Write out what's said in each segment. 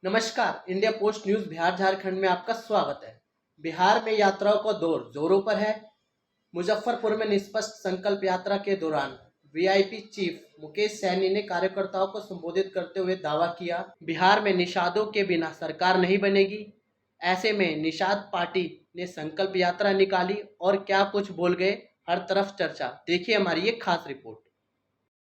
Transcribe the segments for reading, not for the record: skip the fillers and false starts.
नमस्कार, India post news Bihar Jharkhand में आपका स्वागत है। बिहार में यात्राओं का दौर जोरों पर है। मुजफ्फरपुर में निष्पक्ष संकल्प यात्रा के दौरान वीआईपी चीफ मुकेश सहनी ने कार्यकर्ताओं को संबोधित करते हुए दावा किया, बिहार में निषादों के बिना सरकार नहीं बनेगी। ऐसे में निषाद पार्टी ने संकल्प यात्रा निकाली और क्या कुछ बोल गए, हर तरफ चर्चा। देखिए हमारी ये खास रिपोर्ट।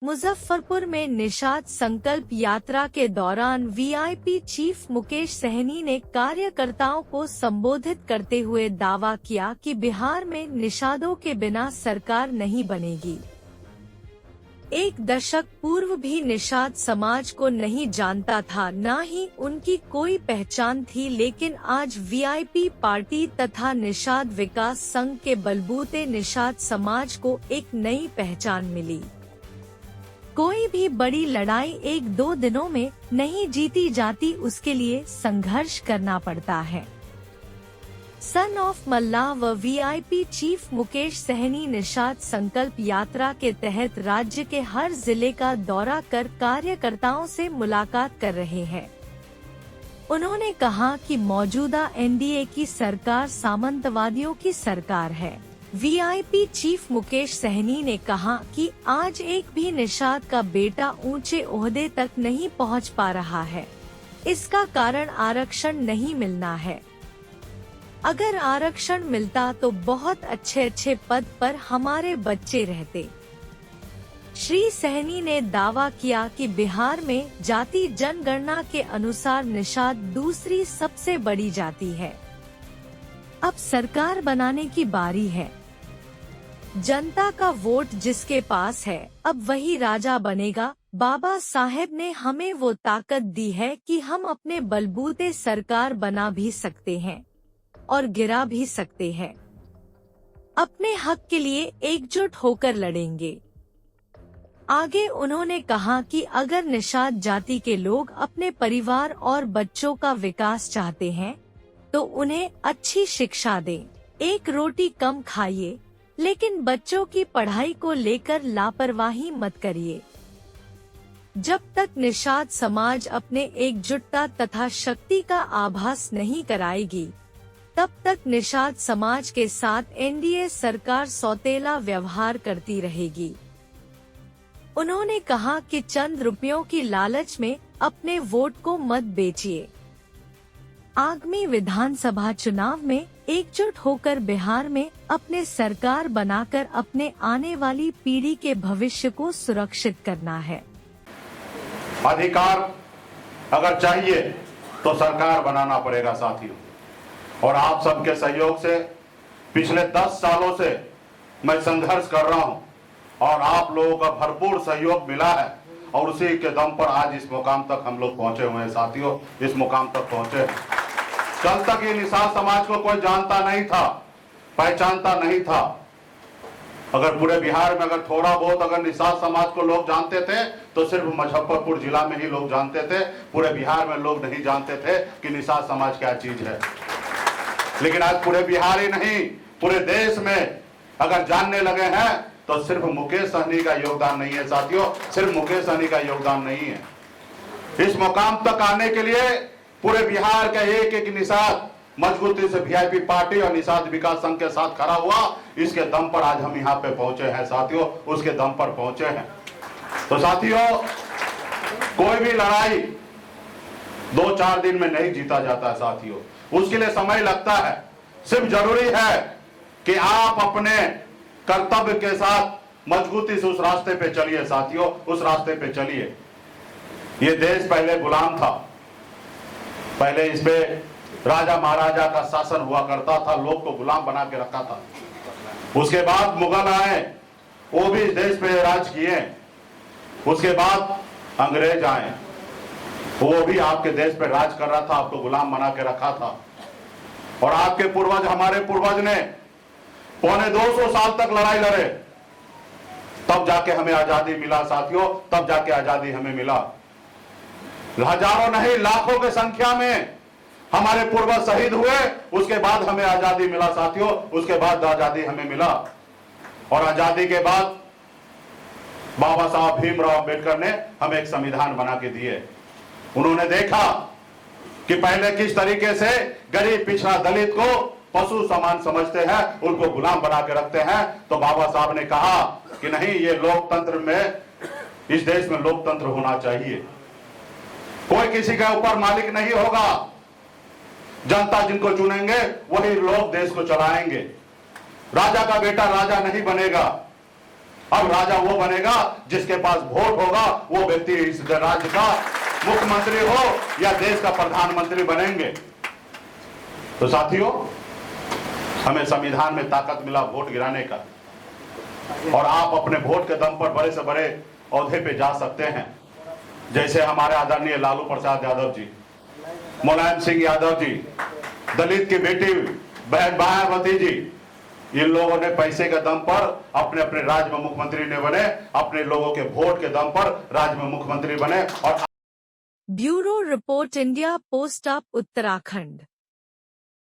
मुजफ्फरपुर में निषाद संकल्प यात्रा के दौरान वीआईपी चीफ मुकेश सहनी ने कार्यकर्ताओं को संबोधित करते हुए दावा किया कि बिहार में निषादों के बिना सरकार नहीं बनेगी। एक दशक पूर्व भी निषाद समाज को नहीं जानता था, न ही उनकी कोई पहचान थी, लेकिन आज वीआईपी पार्टी तथा निषाद विकास संघ के बलबूते निषाद समाज को एक नई पहचान मिली। कोई भी बड़ी लड़ाई एक दो दिनों में नहीं जीती जाती, उसके लिए संघर्ष करना पड़ता है। सन ऑफ मल्लाह व वीआईपी चीफ मुकेश सहनी निषाद संकल्प यात्रा के तहत राज्य के हर जिले का दौरा कर कार्यकर्ताओं से मुलाकात कर रहे हैं। उन्होंने कहा कि मौजूदा एनडीए की सरकार सामंतवादियों की सरकार है। वीआईपी चीफ मुकेश सहनी ने कहा कि आज एक भी निषाद का बेटा ऊंचे ओहदे तक नहीं पहुंच पा रहा है। इसका कारण आरक्षण नहीं मिलना है। अगर आरक्षण मिलता तो बहुत अच्छे पद पर हमारे बच्चे रहते। श्री सहनी ने दावा किया कि बिहार में जाति जनगणना के अनुसार निषाद दूसरी सबसे बड़ी जाति है। अब सरकार बनाने की बारी है। जनता का वोट जिसके पास है अब वही राजा बनेगा। बाबा साहेब ने हमें वो ताकत दी है कि हम अपने बलबूते सरकार बना भी सकते हैं और गिरा भी सकते हैं। अपने हक के लिए एकजुट होकर लड़ेंगे। आगे उन्होंने कहा कि अगर निषाद जाति के लोग अपने परिवार और बच्चों का विकास चाहते हैं तो उन्हें अच्छी शिक्षा दें। एक रोटी कम खाइए, लेकिन बच्चों की पढ़ाई को लेकर लापरवाही मत करिए। जब तक निषाद समाज अपने एकजुटता तथा शक्ति का आभास नहीं कराएगी, तब तक निषाद समाज के साथ एनडीए सरकार सौतेला व्यवहार करती रहेगी। उन्होंने कहा कि चंद रुपयों की लालच में अपने वोट को मत बेचिए। आगामी विधानसभा चुनाव में एकजुट होकर बिहार में अपने सरकार बनाकर अपने आने वाली पीढ़ी के भविष्य को सुरक्षित करना है। अधिकार अगर चाहिए तो सरकार बनाना पड़ेगा साथियों, और आप सबके सहयोग से पिछले 10 सालों से मैं संघर्ष कर रहा हूं और आप लोगों का भरपूर सहयोग मिला है और उसी के दम पर आज इस मुकाम तक हम लोग पहुंचे हुए हैं साथियों। इस मुकाम तक पहुंचे। कल तक ये निषाद समाज को कोई जानता नहीं था, पहचानता नहीं था। अगर पूरे बिहार में अगर थोड़ा बहुत अगर निषाद समाज को लोग जानते थे तो सिर्फ मुजफ्फरपुर जिला में ही लोग जानते थे। पूरे बिहार में लोग नहीं जानते थे कि निषाद समाज क्या चीज है। लेकिन आज पूरे बिहार ही नहीं, पूरे देश में अगर जानने लगे हैं तो सिर्फ मुकेश सहनी का योगदान नहीं है साथियों, सिर्फ मुकेश सहनी का योगदान नहीं है। इस मुकाम तक आने के लिए पूरे बिहार का एक एक निषाद मजबूती से वीआईपी पार्टी और निषाद विकास संघ के साथ खड़ा हुआ। इसके दम पर आज हम यहाँ पे पहुंचे हैं साथियों, उसके दम पर पहुंचे हैं। तो साथियों, कोई भी लड़ाई 2-4 दिन में नहीं जीता जाता है साथियों, उसके लिए समय लगता है। सिर्फ जरूरी है कि आप अपने कर्तव्य के साथ मजबूती से उस रास्ते पे चलिए साथियों, उस रास्ते पे चलिए। ये देश पहले गुलाम था, पहले इस पे राजा महाराजा का शासन हुआ करता था, लोग को गुलाम बना के रखा था। उसके बाद मुगल आए, वो भी इस देश पे राज किए। उसके बाद अंग्रेज आए, वो भी आपके देश पे राज कर रहा था, आपको गुलाम बना के रखा था। और आपके पूर्वज, हमारे पूर्वज ने 250 साल तक लड़ाई लड़े, तब जाके हमें आजादी मिला साथियों, तब जाके आजादी हमें मिला। हजारों नहीं लाखों की संख्या में हमारे पूर्वज शहीद हुए, उसके बाद हमें आजादी मिला साथियों, उसके बाद आजादी हमें मिला। और आजादी के बाद बाबा साहब भीमराव अंबेडकर ने हमें एक संविधान बना के दिए। उन्होंने देखा कि पहले किस तरीके से गरीब पिछड़ा दलित को पशु समान समझते हैं, उनको गुलाम बना के रखते हैं। तो बाबा साहब ने कहा कि नहीं, ये लोकतंत्र में, इस देश में लोकतंत्र होना चाहिए। कोई किसी के ऊपर मालिक नहीं होगा। जनता जिनको चुनेंगे वही लोग देश को चलाएंगे। राजा का बेटा राजा नहीं बनेगा। अब राजा वो बनेगा जिसके पास वोट होगा, वो व्यक्ति इस राज्य का मुख्यमंत्री हो या देश का प्रधानमंत्री बनेंगे। तो साथियों, हमें संविधान में ताकत मिला वोट गिराने का, और आप अपने वोट के दम पर बड़े से बड़े ओहदे पे जा सकते हैं। जैसे हमारे आदरणीय लालू प्रसाद यादव जी, मुलायम सिंह यादव जी, दलित की बेटी बहन मायावती जी, इन लोगों ने पैसे के दम पर अपने अपने राज्य में मुख्यमंत्री ने बने, अपने लोगों के वोट के दम पर राज्य में मुख्यमंत्री बने। और ब्यूरो रिपोर्ट, इंडिया पोस्ट, आप उत्तराखंड।